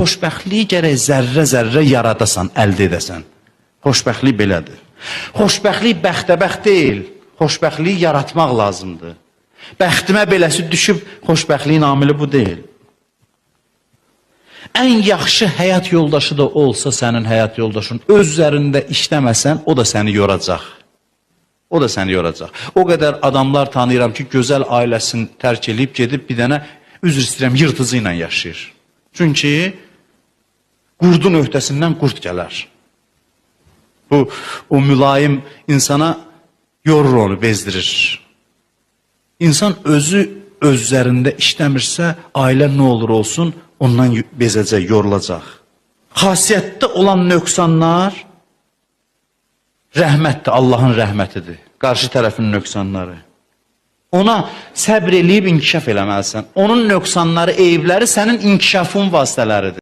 xoşbəxtliyi gərək zərrə-zərrə yaradasan, əldə edəsən. Xoşbəxtlik belədir. Xoşbəxtlik bəxtəbəxt deyil, xoşbəxtliyi yaratmaq lazımdır. Bəxtimə beləsi düşüb, xoşbəxtliyin amili bu deyil. Ən yaxşı həyat yoldaşı da olsa sənin həyat yoldaşın, öz üzərində işləməsən, o da səni yoracaq. O da səni yoracaq. O qədər adamlar tanıyıram ki, gözəl ailəsini tərk edib, gedib bir dənə, üzr istəyirəm, yırtıcı ilə yaşayır. Çünki qurdun öhdəsindən qurd gələr. Bu, o mülayim insana yorur onu, bezdirir. İnsan özü öz üzərində işləmirsə, ailə nə olur olsun, ondan bezəcək, yorulacaq. Xasiyyətdə olan nöqsanlar rəhmətdir, Allahın rəhmətidir. Qarşı tərəfin nöqsanları. Ona səbr eləyib inkişaf eləməlisən. Onun nöqsanları, eyibləri sənin inkişafın vasitələridir.